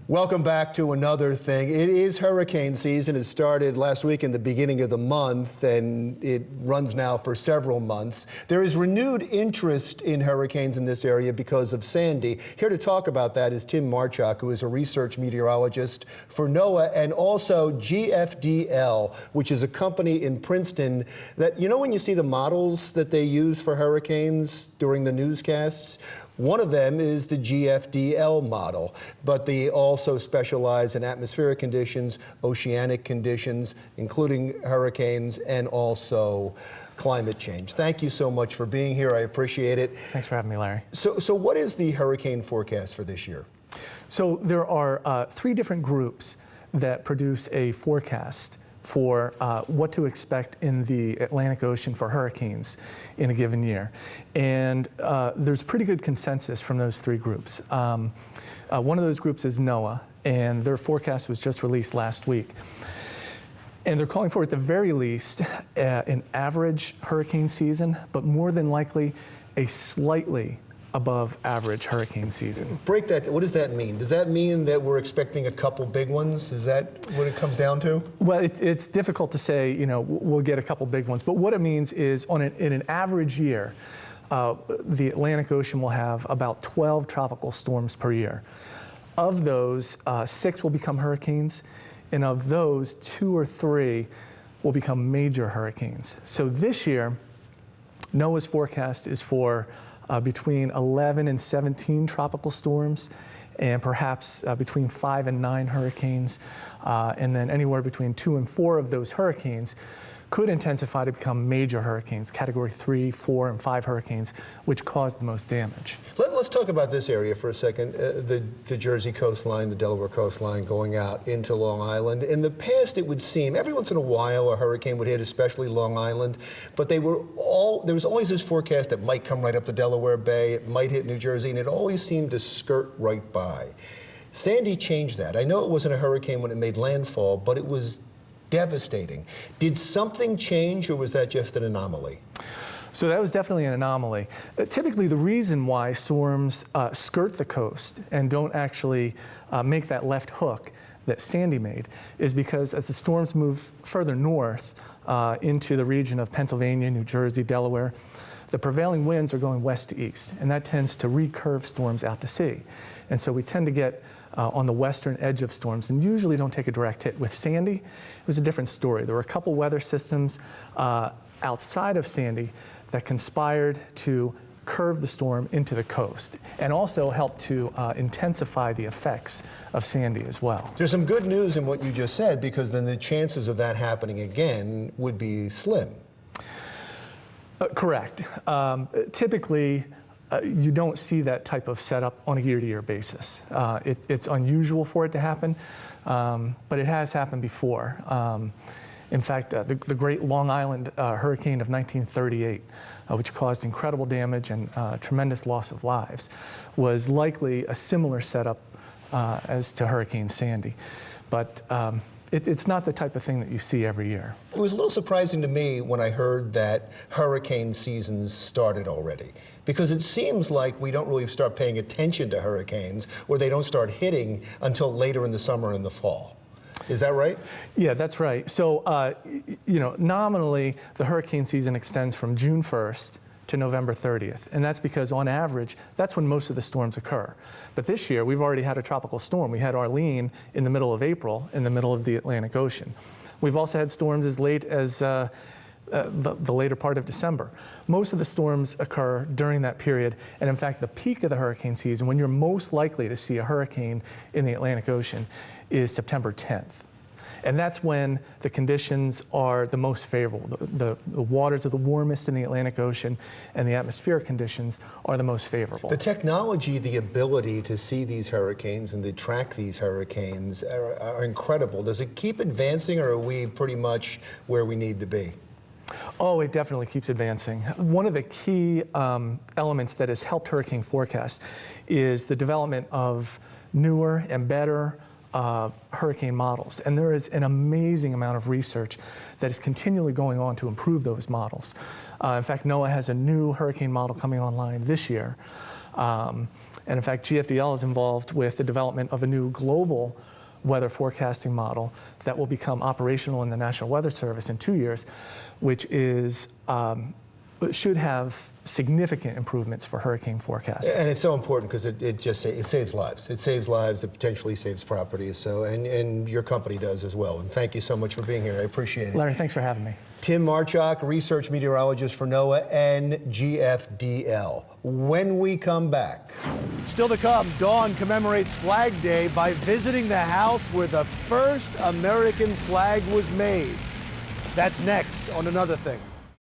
Welcome back to another thing. It is hurricane season. It started last week in the beginning of the month, and it runs now for several months. There is renewed interest in hurricanes in this area because of Sandy. Here to talk about that is Tim Marchok, who is a research meteorologist for NOAA and also GFDL, which is a company in Princeton that, you know, when you see the models that they use for hurricanes during the newscasts, one of them is the GFDL model, but they also specialize in atmospheric conditions, oceanic conditions, including hurricanes, and also climate change. Thank you so much for being here. I appreciate it. Thanks for having me, Larry. So what is the hurricane forecast for this year? So there are three different groups that produce a forecast for what to expect in the Atlantic Ocean for hurricanes in a given year. And there's pretty good consensus from those three groups. One of those groups is NOAA, and their forecast was just released last week. And they're calling for, at the very least, an average hurricane season, but more than likely a slightly above average hurricane season. Break that. What does that mean? Does that mean that we're expecting a couple big ones? Is that what it comes down to? Well, it's difficult to say, you know, we'll get a couple big ones, but what it means is in an average year, the Atlantic Ocean will have about 12 tropical storms per year. Of those, 6 will become hurricanes, and of those, 2 or 3 will become major hurricanes. So this year, NOAA's forecast is for between 11 and 17 tropical storms, and perhaps between 5 and 9 hurricanes, and then anywhere between 2 and 4 of those hurricanes could intensify to become major hurricanes, category 3, 4, and 5 hurricanes, which cause the most damage. Let's talk about this area for a second, the Jersey coastline, the Delaware coastline, going out into Long Island. In the past, it would seem, every once in a while, a hurricane would hit, especially Long Island, but there was always this forecast that might come right up the Delaware Bay, it might hit New Jersey, and it always seemed to skirt right by. Sandy changed that. I know it wasn't a hurricane when it made landfall, but it was devastating. Did something change, or was that just an anomaly? So that was definitely an anomaly. Typically, the reason why storms skirt the coast and don't actually make that left hook that Sandy made is because as the storms move further north into the region of Pennsylvania, New Jersey, Delaware, the prevailing winds are going west to east, and that tends to recurve storms out to sea. And so we tend to get on the western edge of storms and usually don't take a direct hit. With Sandy, it was a different story. There were a couple weather systems outside of Sandy that conspired to curve the storm into the coast and also helped to intensify the effects of Sandy as well. There's some good news in what you just said, because then the chances of that happening again would be slim. Correct. Typically, you don't see that type of setup on a year-to-year basis. It's unusual for it to happen, but it has happened before. In fact, the Great Long Island Hurricane of 1938, which caused incredible damage and tremendous loss of lives, was likely a similar setup as to Hurricane Sandy. But it's not the type of thing that you see every year. It was a little surprising to me when I heard that hurricane seasons started already, because it seems like we don't really start paying attention to hurricanes, or they don't start hitting until later in the summer and the fall. Is that right? Yeah, that's right. So, you know, nominally, the hurricane season extends from June 1st to November 30th. And that's because, on average, that's when most of the storms occur. But this year, we've already had a tropical storm. We had Arlene in the middle of April, in the middle of the Atlantic Ocean. We've also had storms as late as the later part of December. Most of the storms occur during that period. And in fact, the peak of the hurricane season, when you're most likely to see a hurricane in the Atlantic Ocean, is September 10th. And that's when the conditions are the most favorable. The waters are the warmest in the Atlantic Ocean, and the atmospheric conditions are the most favorable. The technology, the ability to see these hurricanes and to track these hurricanes are incredible. Does it keep advancing, or are we pretty much where we need to be? Oh, it definitely keeps advancing. One of the key elements that has helped hurricane forecasts is the development of newer and better hurricane models. And there is an amazing amount of research that is continually going on to improve those models. In fact, NOAA has a new hurricane model coming online this year And in fact, GFDL is involved with the development of a new global weather forecasting model that will become operational in the National Weather Service in 2 years, which is should have significant improvements for hurricane forecasting. And it's so important because it saves lives. It saves lives. It potentially saves property. So, and your company does as well. And thank you so much for being here. I appreciate it. Larry, thanks for having me. Tim Marchok, research meteorologist for NOAA and GFDL. When we come back, still to come, Dawn commemorates Flag Day by visiting the house where the first American flag was made. That's next on Another Thing.